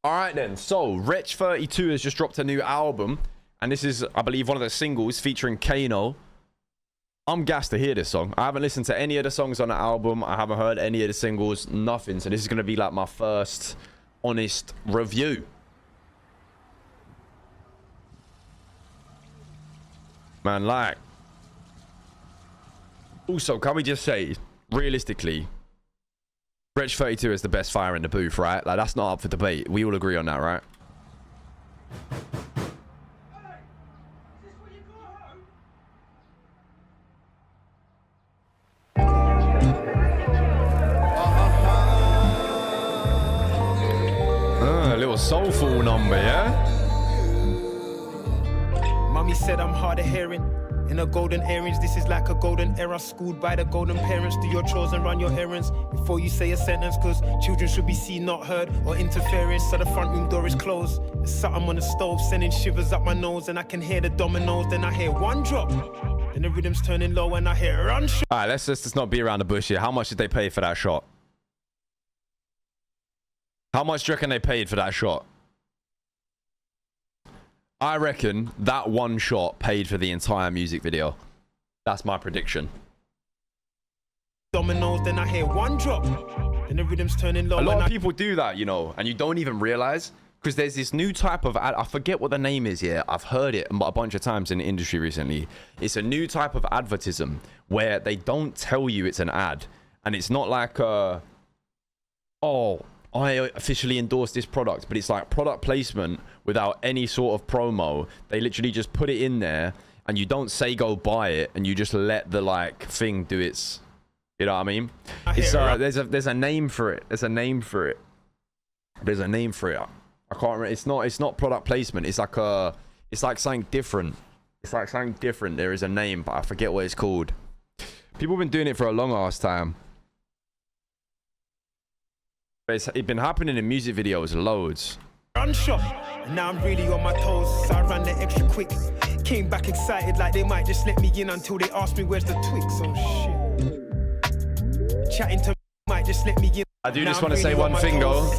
All right then, so Wretch 32 has just dropped a new album, and this is, I believe, one of the singles featuring Kano. I'm gassed to hear this song. I haven't listened to any of the songs on the album. I haven't heard any of the singles, nothing. So this is going to be like my first honest review. Man, like, also, can we just say, realistically, Wretch 32 is the best fire in the booth, right? Like, that's not up for debate. We all agree on that, right? A little soulful number, yeah? Mommy said I'm hard of hearing. In a golden earrings, this is like a golden era. Schooled by the golden parents. Do your chores and run your errands before you say a sentence, cause children should be seen, not heard, or interfering. So the front room door is closed. There's something on the stove sending shivers up my nose, and I can hear the dominoes. Then I hear one drop, then the rhythm's turning low, and I hear run shot. All right, let's just not be around the bush here. How much did they pay for that shot? How much do you reckon they paid for that shot? I reckon that one shot paid for the entire music video. That's my prediction. Dominoes, then I hear one drop, then the rhythm's turning low. A lot of people do that, you know, and you don't even realize, because there's this new type of ad. I forget what the name is here. I've heard it a bunch of times in the industry recently. It's a new type of advertism where they don't tell you it's an ad, and it's not like oh, I officially endorse this product, but it's like product placement without any sort of promo. They literally just put it in there, and you don't say go buy it, and you just let the like thing do its, you know what I mean? It's there's a name for it. There's a name for it. There's a name for it. I can't remember. It's not product placement. It's like something different. It's like something different. There is a name, but I forget what it's called. People have been doing it for a long ass time. But it's been happening in music videos loads. Run shot, and now I'm really on my toes, so I ran the extra quick. Came back excited like they might just let me in until they asked me where's the Twix. Oh shit. Chatting to might just let me in. I do just want to say one thing though.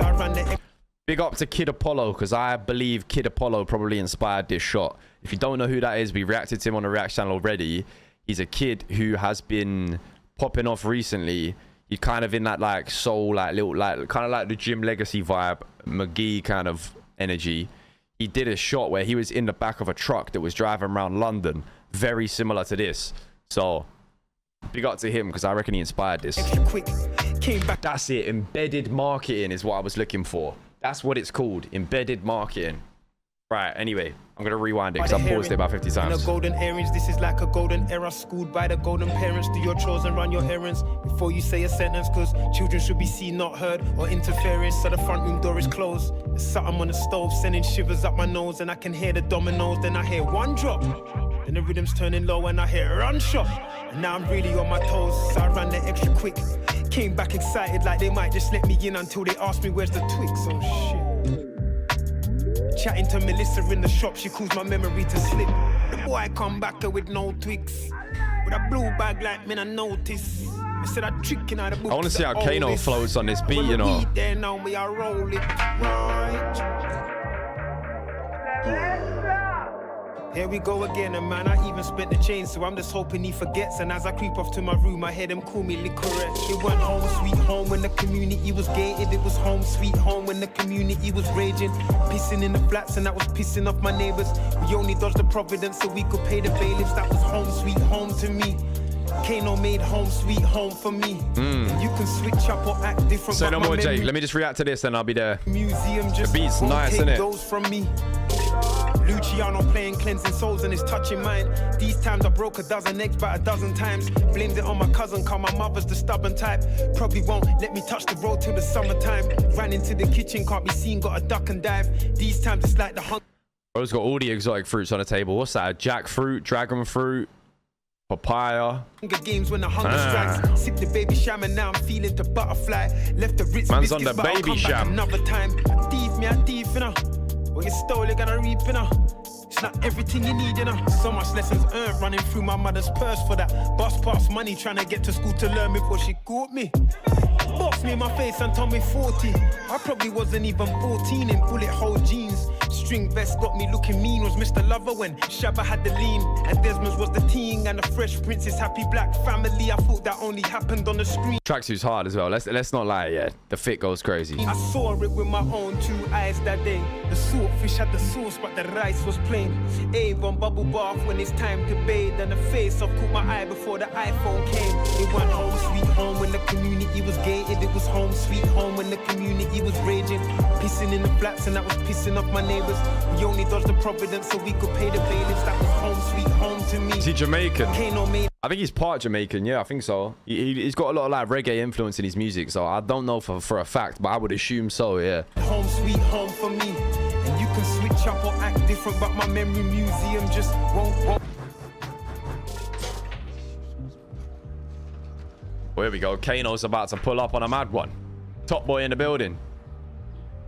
Big up to Kid Apollo, because I believe Kid Apollo probably inspired this shot. If you don't know who that is, we reacted to him on the React channel already. He's a kid who has been popping off recently. He's kind of in that like soul, like little, like kind of like the Jim Legacy vibe, McGee kind of energy. He did a shot where he was in the back of a truck that was driving around London, very similar to this. So big up to him, because I reckon he inspired this. That's it. Embedded marketing is what I was looking for. That's what it's called, embedded marketing. Right, anyway, I'm gonna rewind it because I paused it about 50 times. In a golden earrings, this is like a golden era. Schooled by the golden parents. Do your chores and run your errands before you say a sentence, cause children should be seen, not heard, or interfering. So the front room door is closed. There's something on the stove sending shivers up my nose, and I can hear the dominoes. Then I hear one drop, then the rhythm's turning low, and I hear run shot. And now I'm really on my toes, so I ran the extra quick. Came back excited like they might just let me in until they asked me where's the Twix. Oh shit. Chatting to Melissa in the shop, she calls my memory to slip. The boy come back here with no Twix, with a blue bag like me, I notice. I said I'm tricking out the book. I want to see how Kano floats on this beat, you know. There now we are roll it right. Here we go again, and man, I even spent the change, so I'm just hoping he forgets. And as I creep off to my room, I hear them call me Licorice. It went home sweet home when the community was gated. It was home sweet home when the community was raging. Pissing in the flats, and that was pissing off my neighbors. We only dodged the providence so we could pay the bailiffs. That was home sweet home to me. Kano made home sweet home for me. You can switch up or act different. Say no more, Jake. Let me just react to this, and I'll be there. Museum just the beat's nice, isn't it? Those from me. Luciano playing cleansing souls and it's touching mine. These times I broke a dozen eggs about a dozen times. Blamed it on my cousin, cause my mother's the stubborn type. Probably won't let me touch the road till the summertime. Ran into the kitchen, can't be seen, got a duck and dive. These times it's like the hunt. Bro's got all the exotic fruits on the table. What's that? Jackfruit, dragon fruit, papaya. Games when the hunger strikes. Sip the baby sham and now I'm feeling the butterfly. Left the Ritz man's on the baby sham. Another time. A thief, you know. What you stole, you gotta reap, you know. It's not everything you need, you know. So much lessons earned running through my mother's purse for that. Bus pass money trying to get to school to learn before she caught me. Boxed me in my face and told me 40. I probably wasn't even 14 in bullet. String vest got me looking mean. Was Mr. Lover when Shabba had the lean, and Desmond's was the teen, and the Fresh Prince's happy black family. I thought that only happened on the screen. Tracksuit's hard as well. Let's not lie. Yeah, the fit goes crazy. I saw it with my own 2 eyes that day. The swordfish had the sauce, but the rice was plain. Avon bubble bath when it's time to bathe, and the face off caught my eye before the iPhone came. It went home sweet home when the community was gated. It was home sweet home when the community was raging. Pissing in the flats and that was pissing off my neighbors. We only dodged the providence so we could pay the bailiffs. That was home sweet home to me. Is he Jamaican? Kano made. I think he's part Jamaican. Yeah, I think so. He's got a lot of like reggae influence in his music, so I don't know for a fact, but I would assume so. Yeah. Home sweet home for me. And you can switch up or act different, but my memory museum just won't. Well, here we go. Kano's about to pull up on a mad one. Top boy in the building.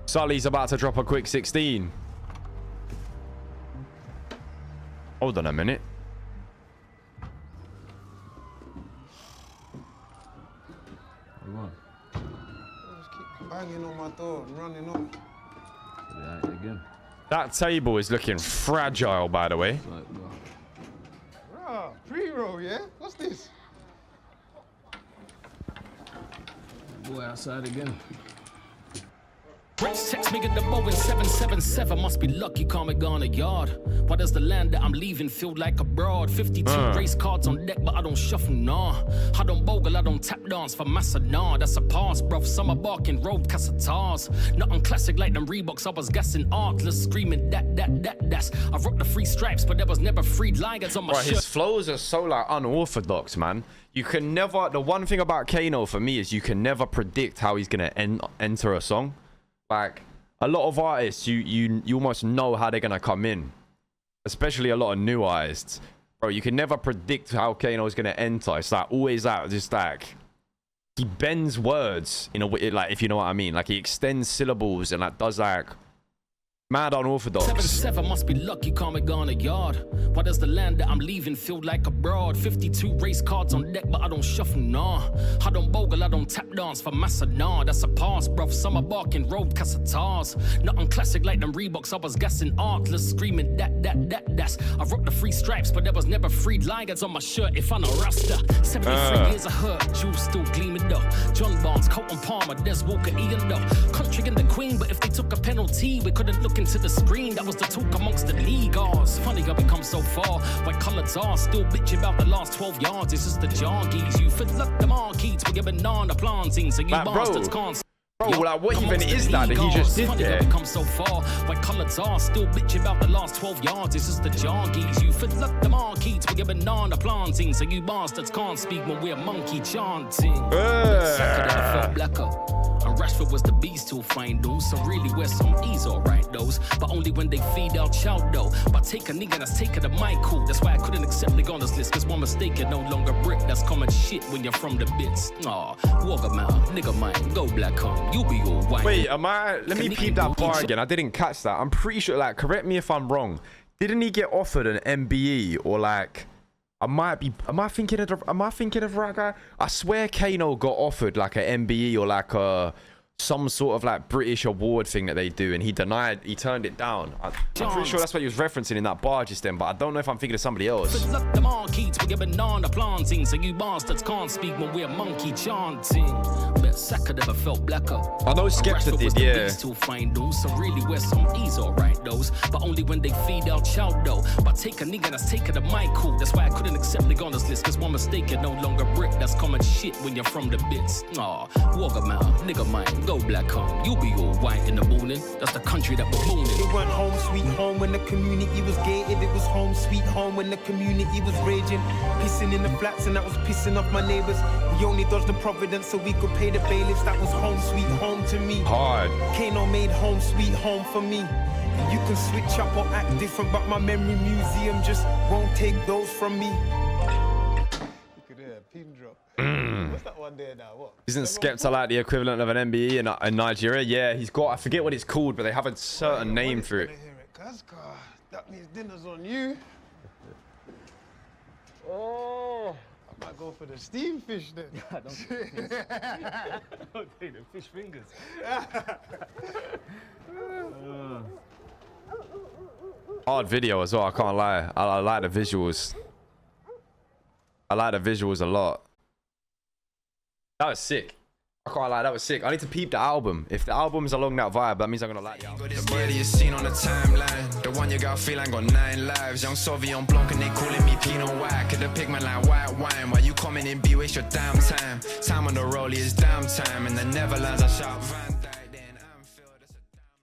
Sully's about to drop a quick 16. Hold on a minute. Just keep banging on my door and running off. Yeah, again. That table is looking fragile, by the way. Ah, pre-roll, yeah? What's this? Boy, outside again. Wretch text me at the Boeing 777. Must be lucky, can't make on a yard. Why does the land that I'm leaving feel like abroad? 52 race cards on deck, but I don't shuffle, nah. I don't bogle, I don't tap dance for massa, nah. That's a pass, bruv. Summer barking, road cassatars. Nothing classic like them Reeboks. I was gassing artless, screaming that's. I rocked the free stripes, but there was never free ligers on my shirt. His flows are so like unorthodox, man. You can never. The one thing about Kano for me is you can never predict how he's gonna enter a song. Like a lot of artists, you almost know how they're gonna come in, especially a lot of new artists, bro. You can never predict how Kano is gonna enter. It's like always like just like he bends words in a way, like if you know what I mean. Like he extends syllables and like does like mad unorthodox. 7-7 must be lucky, can't make on a yard. Why does the land that I'm leaving feel like abroad? 52 race cards on deck, but I don't shuffle, nah. I don't bogle, I don't tap dance for massa, nah. That's a pass, bruv. Summer barking, road cassatars. Nothing classic like them Reeboks. I was gassing artless, screaming that's. I rocked the free stripes, but there was never free ligers on my shirt. If I'm a rasta, 73 years of hurt, jewels still gleaming though. John Barnes, Colton Palmer, Des Walker, Ian though. Country and the Queen, but if they took a penalty, we couldn't look into the screen. That was the talk amongst the leaguers. Funny how we come so far. White colours are still bitching about the last 12 yards. It's just the jargies. You feel like the marquees. We're giving on the planting, so you bastards can't. Bro, like what even is that he just did there? Come so far. White colours are still bitching about the last 12 yards. It's just the jargies. You feel like the marquees. We're giving on the planting, so you bastards can't speak when we're monkey chanting. I felt blacker. And Rashford was the beast to find those. So really wear some ease, alright those. But only when they feed our child though. But take a nigga that's taken to my cool. That's why I couldn't accept the on this list. Cause one mistake is no longer brick. That's common shit when you're from the bits. Aw, walk a mile, nigga mine, go black home. You be all white. Wait, let me peep that bar again. I didn't catch that. I'm pretty sure, like, correct me if I'm wrong. Didn't he get offered an MBE or like am I thinking of the right guy? I swear Kano got offered like an MBE or like some sort of like British award thing that they do, and he turned it down. I'm pretty sure that's what he was referencing in that bar just then, but I don't know if I'm thinking of somebody else. The marquees, we're giving on the planting, so you bastards can't speak when we're monkey chanting. Bet Saka never felt blacker. I know Skepta did, yeah. Still find those, so really wear some ease, alright those. But only when they feed our child though. But take a nigga that's taken to my cool. That's why I couldn't accept the on this list, cause one mistake is no longer brick. That's common shit when you're from the bits. Aw, walk a mile, nigga mine, go black home. You be all white in the morning. That's the country that we're born in. It went home sweet home when the community was gated. It was home sweet home when the community was raging. Pissing in the flats and that was pissing off my neighbors. We only dodged the providence so we could pay the bailiffs. That was home sweet home to me. Hard. Kano made home sweet home for me. You can switch up or act different, but my memory museum just won't take those from me. You could hear a pin drop. What's that one there now? What? Isn't Skepta like the equivalent of an MBE in Nigeria? Yeah, he's got, I forget what it's called, but they have a certain name for it. That means dinner's on you. Oh, I might go for the steamed fish then. Don't take the fish fingers. Hard video as well, I can't lie. I like the visuals. I like the visuals a lot. That was sick. I can't lie, that was sick. I need to peep the album. If the album's along that vibe, that means I'm gonna like the album. The body you seen on the timeline. The one you got feel like got 9 lives. Young Sauvignon Blanc and they calling me Pinot White. Could've picked man like white wine. While you coming in, be waste your damn time. Time on the rollie is damn time. In the Netherlands, I shout Van.